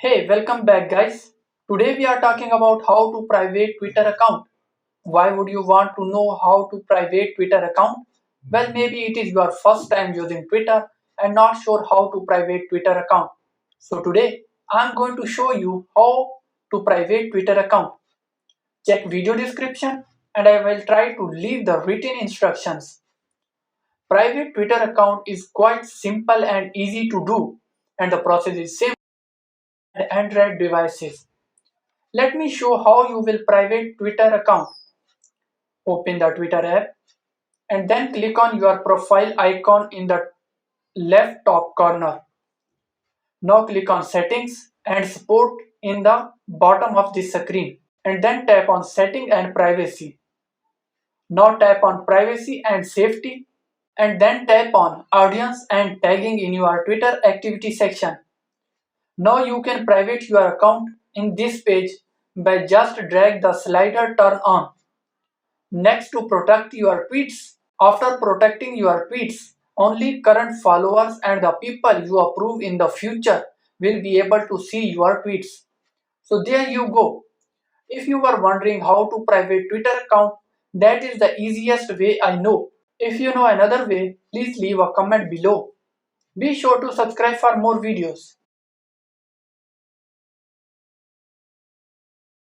Hey, welcome back guys. Today we are talking about how to private Twitter account. Why would you want to know how to private Twitter account? Well, maybe it is your first time using Twitter and not sure how to private Twitter account. So today I'm going to show you how to private Twitter account. Check video description and I will try to leave the written instructions. Private Twitter account is quite simple and easy to do and the process is same on Android devices. Let me show how you will private Twitter account. Open the Twitter app and then click on your profile icon in the left top corner. Now click on settings and support in the bottom of the screen and then tap on setting and privacy. Now tap on privacy and safety and then tap on audience and tagging in your Twitter activity section. Now you can private your account in this page by just drag the slider turn on. Next, to protect your tweets. After protecting your tweets, only current followers and the people you approve in the future will be able to see your tweets. So there you go. If you were wondering how to private Twitter account, that is the easiest way I know. If you know another way, please leave a comment below. Be sure to subscribe for more videos.